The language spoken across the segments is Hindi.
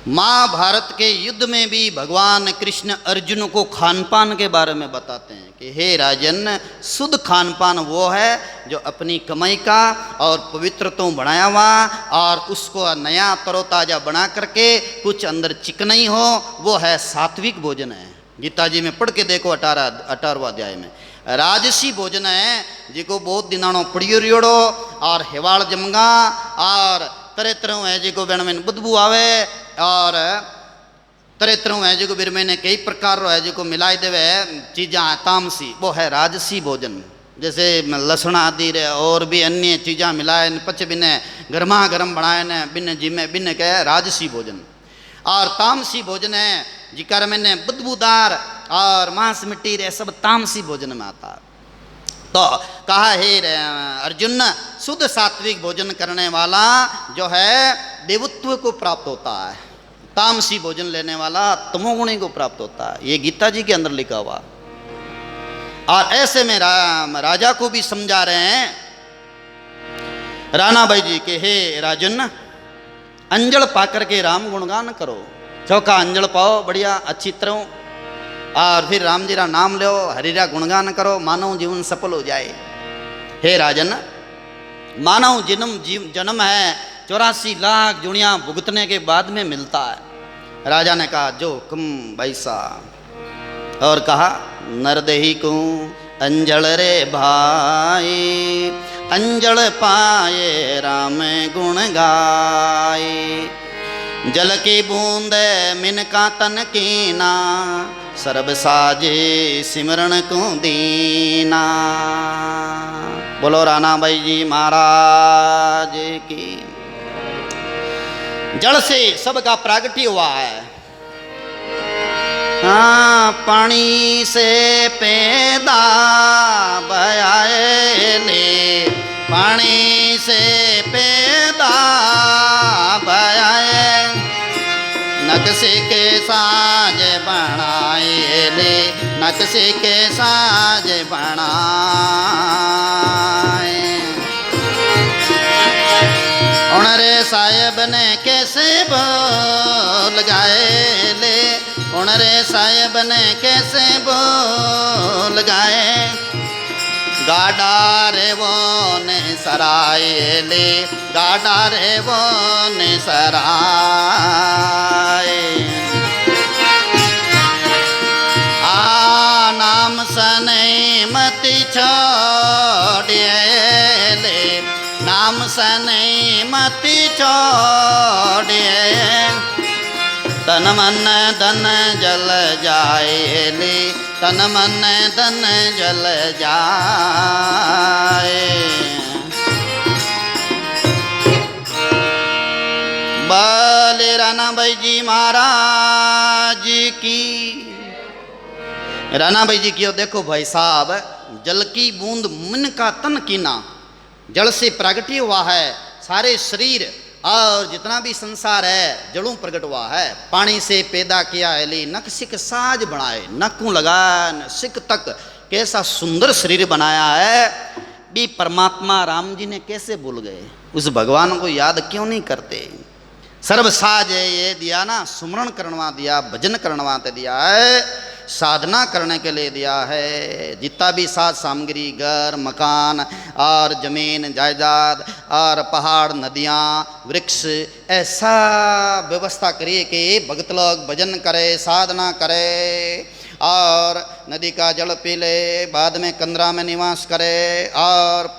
महाभारत के युद्ध में भी भगवान कृष्ण अर्जुन को खान पान के बारे में बताते हैं कि हे राजन, शुद्ध खान पान वो है जो अपनी कमाई का और पवित्रता बढ़ाया हुआ और उसको नया तरोताज़ा बना करके कुछ अंदर चिकनाई हो, वो है सात्विक भोजन है। गीता जी में पढ़ के देखो 18वां अध्याय में। राजसी भोजन है जिको बहुत दिनाणो पड़ियो रियोड़ो और हिवाड़ जमगा और तरह तरह है जिको बेण में बदबू आवे और तरह तरह है जो बिर में कई प्रकार है जो मिलाई देवे चीज़ा तामसी, वो है राजसी भोजन। जैसे लसण आदि रे और भी अन्य चीज़ा मिलाए पच बिने गर्मा गर्म बनाए न बिन जिमे बिन कह राजसी भोजन। और तामसी भोजन है जिकर मैंने बदबूदार और मांस मिट्टी रे सब तामसी भोजन में आता। तो कहा हे अर्जुन, शुद्ध सात्विक भोजन करने वाला जो है देवत्व को प्राप्त होता है, तामसी भोजन लेने वाला तमोगुणी को प्राप्त होता है। ये गीता जी के अंदर लिखा हुआ। और ऐसे में राजा को भी समझा रहे हैं राणा भाई जी के, हे राजन, अंजल पाकर के राम गुणगान करो। चौका अंजल पाओ बढ़िया अच्छी तरह और फिर राम जी का नाम लो, हरिरा गुणगान करो, मानव जीवन सफल हो जाए। हे राजन, मानव जन्म है 84 लाख जुनिया भुगतने के बाद में मिलता है। राजा ने कहा जो कम बैसा और कहा नरदेही को अंजल रे भाई, अंजल पाए राम गुण गाए। जल की बूंद मिनका तन कीना, सर्ब साजे सिमरण को दीना। बोलो राणा भाई जी महाराज की। जल से सबका प्रागट्य हुआ है। हाँ, पानी से पैदा भयाए ले, पानी से पैदा भयाए। नक्शे के साज बनाए ले, नक्शे के साज बनाए। उनरे साहेब ने कैसे बोल गाए ले, उनरे साहेब ने कैसे बोल गाए। गाड़ा रे वो ने सराय ले, गाड़ा रे वो ने सराय। आ नाम सने मति छोड़िए ले, नाम सने मति छोड़िए। तन मन धन जल जाए ले, तन मन धन जल जाए। बोले राणा भाई जी महाराज की। राणा भाई जी की देखो भाई साहब, जल की बूंद मन का तन कीना, जल से प्रगटी हुआ है सारे शरीर और जितना भी संसार है जड़ों प्रकट हुआ है। पानी से पैदा किया है ली, नक सिक साज बनाए, नक्कू लगा न सिक तक कैसा सुंदर शरीर बनाया है। भी परमात्मा राम जी ने कैसे भूल गए, उस भगवान को याद क्यों नहीं करते। सर्व साज ये दिया ना, सुमरण करनवा दिया, भजन करनवा दिया है, साधना करने के लिए दिया है। जितना भी साज सामग्री, घर मकान और जमीन जायदाद और पहाड़ नदियाँ वृक्ष, ऐसा व्यवस्था करिए कि भक्त लोग भजन करे, साधना करे और नदी का जल पी ले, बाद में कंदरा में निवास करे और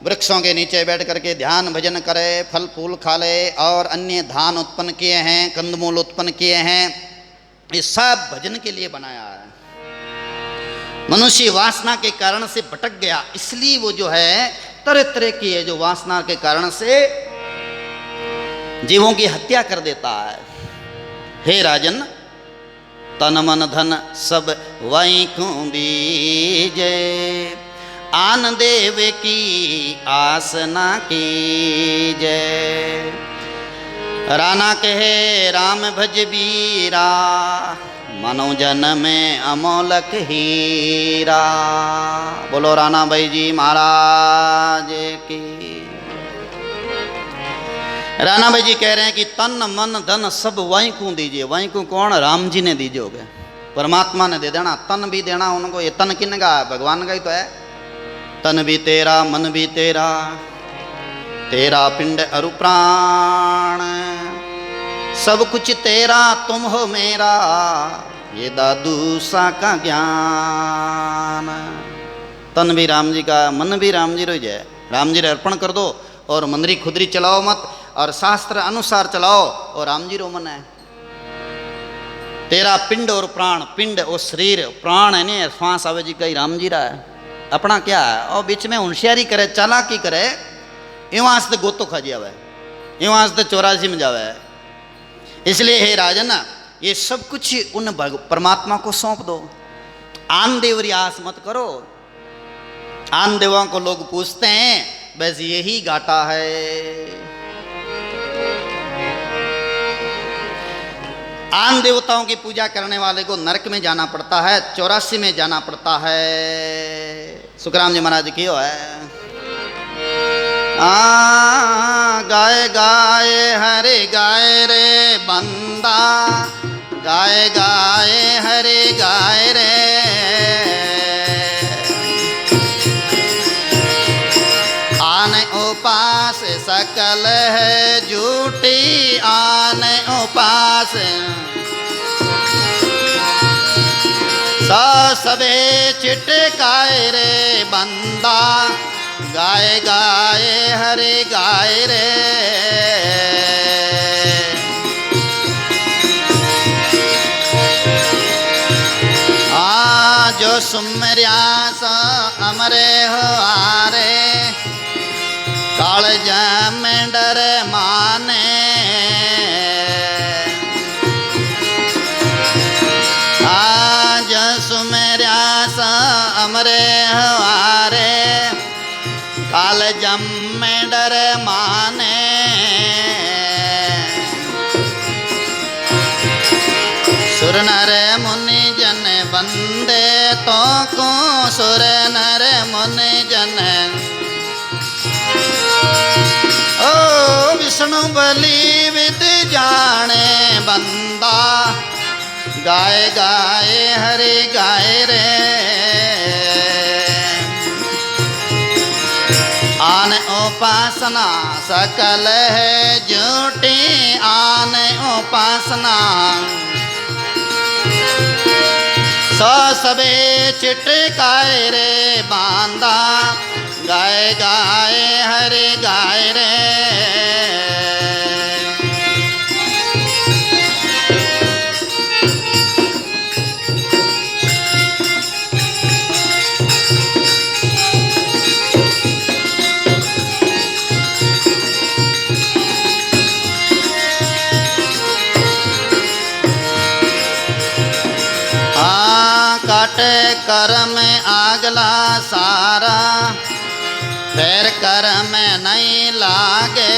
वृक्षों के नीचे बैठ करके ध्यान भजन करे, फल फूल खा ले और अन्य धान उत्पन्न किए हैं, कंदमूल उत्पन्न किए हैं। ये सब भजन के लिए बनाया है। मनुष्य वासना के कारण से भटक गया, इसलिए वो जो है तरह तरह की है जो वासना के कारण से जीवों की हत्या कर देता है। हे राजन, तन मन धन सब वाई को दीजे, आन देव की आस ना कीजे। राणा कहे राम भज बीरा, मनो जन में अमोलक हीरा। बोलो राणा भाई जी महाराज की। राणा भाई जी कह रहे हैं कि तन मन धन सब वहीं को दीजिए। वहीं को कौन? राम जी ने दीजिए, परमात्मा ने दे देना। तन भी देना उनको। ये तन किन का? भगवान का ही तो है। तन भी तेरा, मन भी तेरा, तेरा पिंड अरु प्राण, सब कुछ तेरा तुम हो मेरा, ये दादू सा का ज्ञान। तन भी राम जी का, मन भी राम जी रो जाए। राम जी रे अर्पण कर दो और मंदरी खुदरी चलाओ मत, और शास्त्र अनुसार चलाओ और राम जी रो मन है। तेरा पिंड और प्राण, पिंड और शरीर, प्राण है नहीं, श्वास आवे जी कहीं राम जी रहा है। अपना क्या है? और बीच में होशियारी करे, चालाकी करे, इवां से गोतो खा जावे, इवां से 84 में जावे। इसलिए हे राजन, ये सब कुछ उन परमात्मा को सौंप दो। आन देवरी आस मत करो। आन देवों को लोग पूछते हैं, बस यही घाटा है। आन देवताओं की पूजा करने वाले को नरक में जाना पड़ता है, 84 में जाना पड़ता है। सुखराम जी महाराज की है, गाय गाय हरे गाय रे बंदा, गाय गाय हरे गाय रे, आन उपास सकल है झूठी, आन उपास सबे चिटकाए रे बंदा, गाय गाय हरे गाय रे। जो सुमरियास अमरे हो आरे, कालज में डर माने, आज सुमेरियास अमरे हवारे, कालज में डर माने। सुर नर मुनि जन बंदे तो को, सुर नर मुनि जन, ओ विष्णु बलि विद जाने बंदा, गाय गाय हरे गाय रे। आन उपासना सकल है झूठी, आन उपासना सबे चिटकाए रे बांदा, गाय गाय हरे गाय रे। काटे कर्म आगला सारा, फिर कर्म नहीं लागे,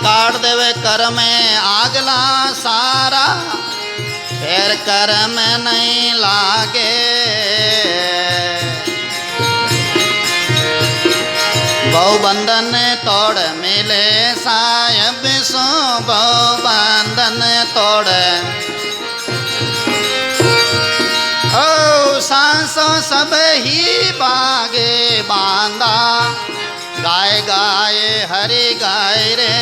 काट देवे कर्म आगला सारा, फिर कर्म नहीं लागे। बहु बंधन तोड़ मिले साहेब सो, बहु बंधन तोड़, ओ सांसों सब ही बागे बांधा, गाय गाय हरि गाय रे।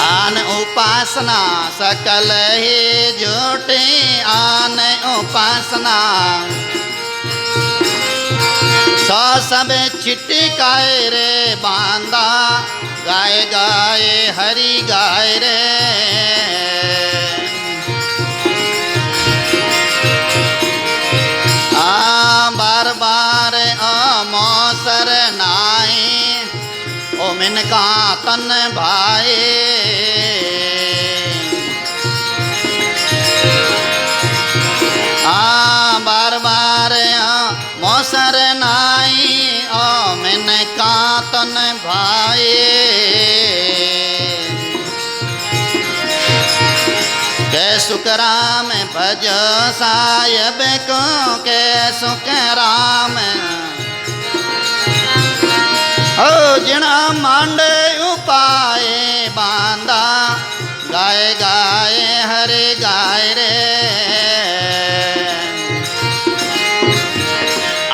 आन उपासना सकल ही झूठी, आन उपासना सब चिटकाए रे बांधा, गाय गाय हरि गाय रे। बार बार मोसर नाई, ओ मिनका तन भाई, बार बार मोसर नाई, ओ मिनका तन भाई। के सुकराम भजो साहिब को के सुख राम ओ जिना मांडे उपाय बांधा गाए गाए हरे गाए रे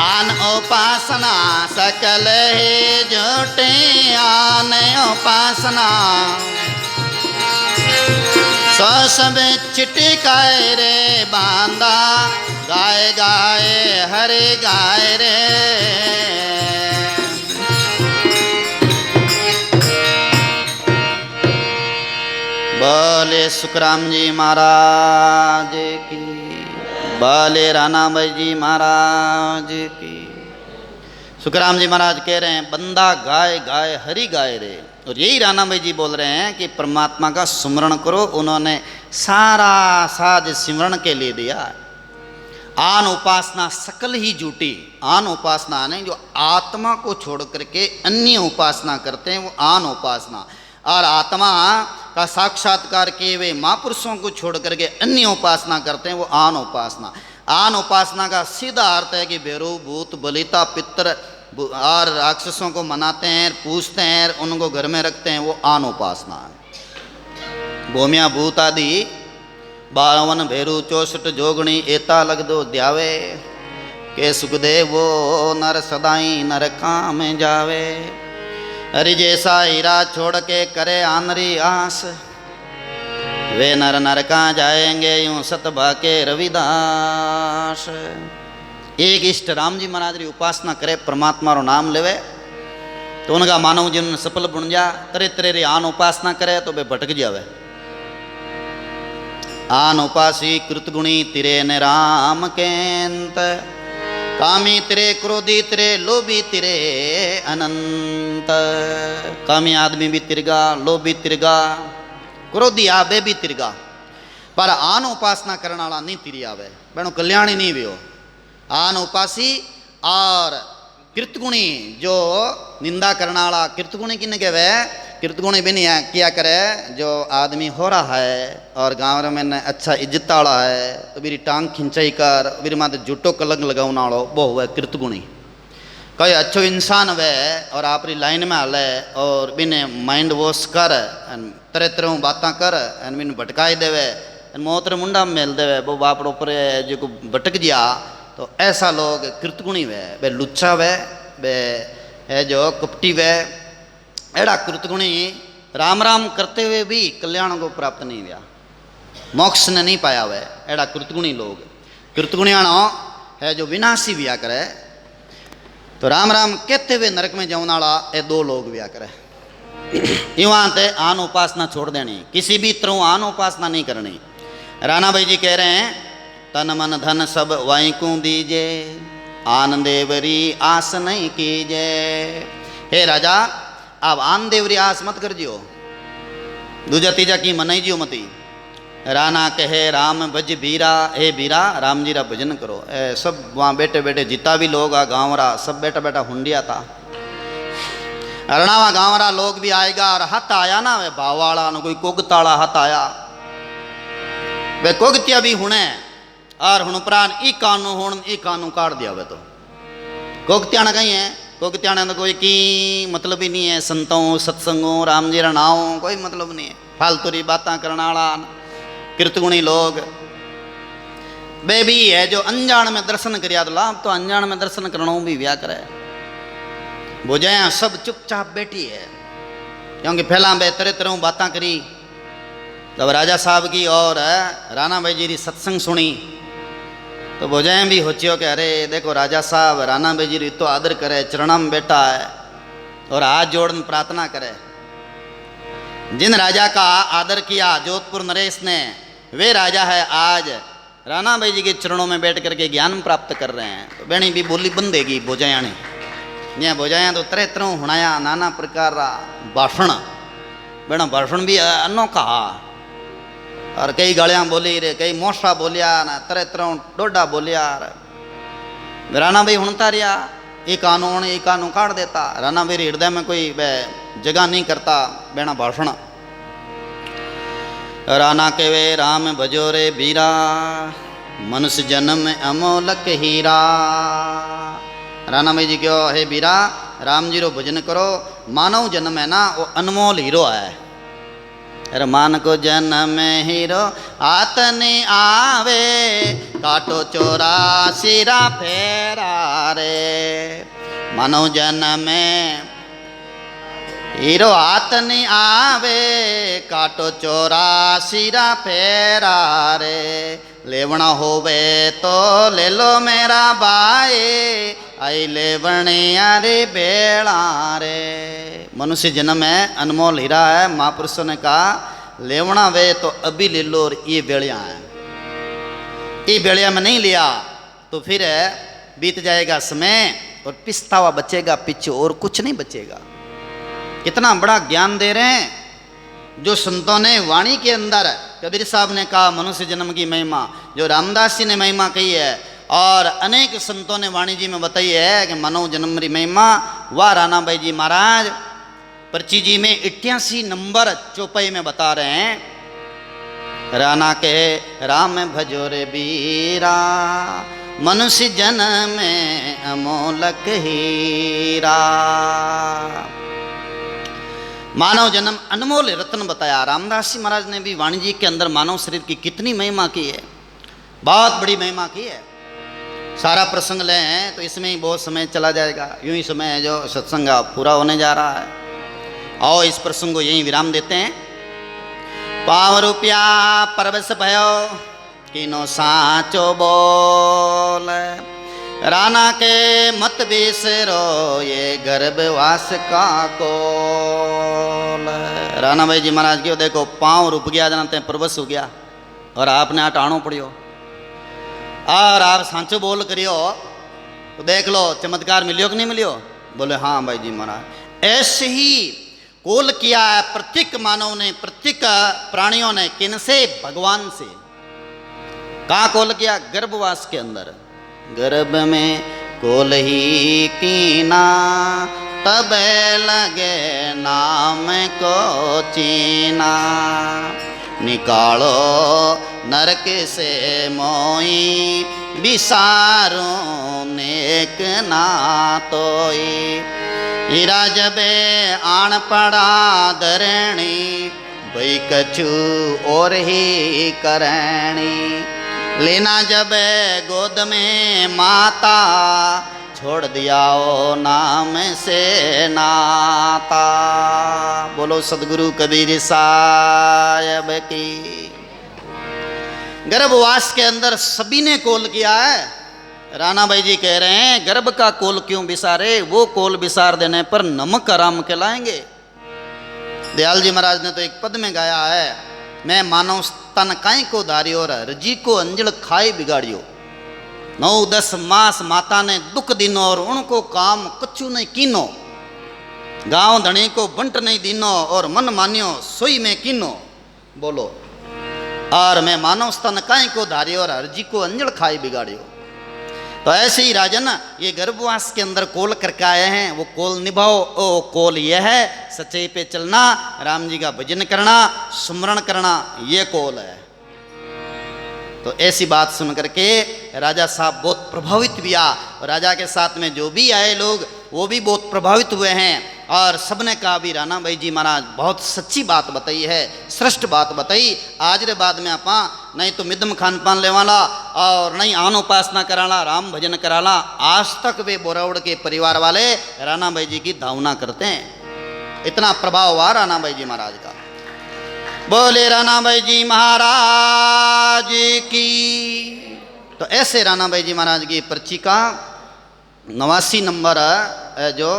आन उपासना सकल ही जुटे आन उपासना सो सब चिटिकाए रे बांधा गाए गाए हरे गाए रे बोले सुखराम जी महाराज की बोले राणा भाई जी महाराज की। सुखराम जी महाराज कह रहे हैं बंदा गाए गाए हरि गाए रे और यही राणा भाई जी बोल रहे हैं कि परमात्मा का सुमरण करो। उन्होंने सारा साज सिमरण के लिए दिया। आन उपासना सकल ही झूठी। आन उपासना नहीं जो आत्मा को छोड़ करके अन्य उपासना करते हैं वो आन उपासना। और आत्मा का साक्षात्कार किए हुए महापुरुषों को छोड़ करके अन्य उपासना करते हैं वो आन उपासना। आन उपासना का सीधा अर्थ है कि भैरव भूत बलिता पितर और राक्षसों को मनाते हैं पूजते हैं उनको घर में रखते हैं वो आन उपासना है। भूमिया भूत आदि 52 भैरू 64 जोगणी एता लग दो द्यावे के सुखदेव वो नर सदाई नर काम जावे। हरि जैसा हीरा छोड़ के करे आनरी आस वे नर नरका जाएंगे यूं सतभा के रविदास। एक इष्ट राम जी महाराज री उपासना करे परमात्मा रो नाम लेवे तो उनका मानव जीवन सफल बन जा। तरह तरह री आन उपासना करे तो वे भटक जावे। आन उपासी कृतगुणी तिरे ने राम केंत कामी तिरे क्रोधी तिरे लोभी तिरे अनंत। कामी आदमी भी तिरगा लोभी तिरगा क्रोधी आवे भी तिरगा पर आन उपासना करने वाला नहीं तिरी आवे बहनों कल्याणी नहीं व्यो। आन उपासी और कृतगुणी जो निंदा करने वाला कृतगुणी किन्ने कहवे कृतगुणी भी नहीं किया करे। जो आदमी हो रहा है और गाँव में ने अच्छा इज्जत वाला है तो मेरी टांग खिंचाई कर मेरी माते झूठो कलंक लगाने वालो वो हुआ कृतगुणी। कोई अच्छो इंसान वे और आपरी लाइन में हाले और बिने माइंड वॉश कर तरह तरह बातें कर बिन भटकाई देवे मोहतर मुंडा में मेल देवे वो बाप ऊपर जो भटक गया तो ऐसा लोग कृतगुणी वे लुच्चा वे है जो कपटी वे एड़ा कृतगुणी राम राम करते हुए भी कल्याण को प्राप्त नहीं हुआ मोक्ष ने नहीं पाया हुआ। एड़ा कृतगुणी लोग कृतगुणियाणो है जो विनाशी व्या करे तो राम राम कहते हुए नरक में जाने वाला ये 2 लोग व्या करे। युवा ते आन उपासना छोड़ देनी किसी भी तरह आन उपासना नहीं करनी। राणा भाई जी कह रहे हैं तन मन धन सब वाईकू दीजे आन देवरी आस नहीं कीजे। हे राजा आप आन देवरी आस मत कर जियो दूजा तीजा की मनाई जियो मती। राणा कहे राम भज बीरा हे बीरा राम जी रा भजन करो। सब वहाँ बैठे बैठे जितना भी लोग आ गाँव रा सब बैठा बैठा हुंडिया था। अरणावा गाँव रा लोग भी आएगा और हाथ आया ना वे भावाड़ा न कोई कोगताड़ा हाथ आया वे कोगतिया भी हुणे और हुण प्राण ई कानू काट दिया वे तो कोगतिया न कहीं है कोगतिया ने तो कोई की मतलब ही नहीं है। संतों सत्संगों राम जी रा नाम कोई मतलब नहीं है। फालतूरी बातें करने वाला कृतगुणी लोग वे भी है जो अनजान में दर्शन करिया तो लाभ तो अनजान में दर्शन करना भी व्या करे। बुझाया सब चुपचाप बैठी है क्योंकि पहला बे तरह तरह बातें करी जब राजा साहब की और राणा भाई जी की सत्संग सुनी तो बुझाएं भी होचियो कि अरे देखो राजा साहब राणा भाई जी तो आदर करे चरणा में बैठा है और हाथ जोड़न प्रार्थना करे। जिन राजा का आदर किया जोधपुर नरेश ने वे राजा है आज राणा भाई जी के चरणों में बैठ करके ज्ञान प्राप्त कर रहे हैं। तो बेणी भी बोली बंदेगी बोझाया ने यहाँ बोझाया तो तरह तरह हुणाया नाना प्रकार भाषण बेणा भाषण भी अनोखा और कई गालियाँ बोली रे कई मोशा बोलिया ना तरह तरह डोडा बोलिया। राणा भाई हुणता रिया ये कानून काट देता। राणा भाई हृदय में कोई जगह नहीं करता बेणा भाषण। राना के वे राम भजो रे बीरा, मनुष्य जन्म अमोलक हीरा। राना भाई जी क्यों हे बीरा, राम जी रो भजन करो, मानव जन्म है ना वो अनमोल हीरो है। अरे मान को जन्म हीरो आतने आवे, काटो चोरा सिरा फेरा रे। मानव जन्म हीरो आतने आवे, काटो चोरा सिरा फेरा रे। लेवना होवे तो ले लो मेरा भाई, आई लेवने अरे बेड़ा रे। मनुष्य जन्म है अनमोल हीरा है। महापुरुषों ने कहा लेवना वे तो अभी ले लो, और ये बेड़िया है, ये बेड़िया में नहीं लिया तो फिर बीत जाएगा समय और पिछतावा बचेगा पीछे, और कुछ नहीं बचेगा। कितना बड़ा ज्ञान दे रहे हैं जो संतों ने वाणी के अंदर। कबीर साहब ने कहा मनुष्य जन्म की महिमा, जो रामदास जी ने महिमा कही है, और अनेक संतों ने वाणी जी में बताई है कि मानव जन्म की महिमा। वाह राना भाई जी महाराज पर्ची जी में 88 नंबर चौपाई में बता रहे हैं। राना के राम भजो रे बीरा, मनुष्य जन्म अमोलक हीरा। मानव जन्म अनमोल रत्न बताया। रामदास जी महाराज ने भी वाणी जी के अंदर मानव शरीर की कितनी महिमा की है, बहुत बड़ी महिमा की है। सारा प्रसंग ले हैं तो इसमें ही बहुत समय चला जाएगा। यूं ही समय है जो सत्संग पूरा होने जा रहा है। आओ इस प्रसंग को यहीं विराम देते हैं। पाव रुपया परवश भयो, किनो साचो बोल। राना के मत बिसरो ये गर्भवास का कोल। राना भाई जी महाराज क्यों देखो पाँव रुप गया जानते हैं, परवश हो गया, और आपने हटाणो पड़ियो, और आप सांचो बोल करियो तो देख लो चमत्कार मिलियो कि नहीं मिलियो। बोले हाँ भाई जी महाराज। ऐसे ही कोल किया है प्रत्येक मानव ने, प्रत्येक प्राणियों ने। किन से? भगवान से। कहाँ कोल किया? गर्भवास के अंदर। गर्भ में कोल ही कीना, तब लगे नाम को चीना। निकालो नरक से मोई, बिसारो नेक ना तोई। हीरा जबे आण पड़ा धरणी, भई कछु और ही करणी। लेना जब गोद में माता, छोड़ दिया ओ नाम से नाता। बोलो सदगुरु कबीर साहब की। गर्भवास के अंदर सभी ने कोल किया है। राणा भाई जी कह रहे हैं गर्भ का कोल क्यों बिसारे, वो कोल बिसार देने पर नमक आराम कहलाएंगे। दयाल जी महाराज ने तो एक पद में गाया है, मैं मानव स्तन काई को धारियो, और रजी को अंजल खाए बिगाड़ियो। 9-10 मास माता ने दुख दिनो, और उनको काम कछु नहीं कीनो। गांव धनी को बंट नहीं दीनो, और मन मानियो सोई में कीनो। बोलो, और मैं मानव स्तन काई को धारियो, और रजी को अंजल खाए बिगाड़ियो। तो ऐसे ही राजन ये गर्भवास के अंदर कोल करके आए हैं, वो कोल निभाओ। ओ कोल यह है सच्चाई पे चलना, राम जी का भजन करना, सुमरण करना, ये कोल है। तो ऐसी बात सुन करके राजा साहब बहुत प्रभावित हुआ, और राजा के साथ में जो भी आए लोग वो भी बहुत प्रभावित हुए हैं। और सबने कहा भी राणा भाई जी महाराज बहुत सच्ची बात बताई है, श्रेष्ठ बात बताई। आज रे बाद में आपा नहीं तो मिदम खान पान ले वाला, और नहीं आन उपासना कराला, राम भजन कराला। आज तक वे बोरावड़ के परिवार वाले राणा भाई जी की धावना करते हैं। इतना प्रभाव हुआ राणा भाई जी महाराज का। बोले राणा भाई जी महाराज की। तो ऐसे राणा भाई जी महाराज की पर्ची का 89 नंबर जो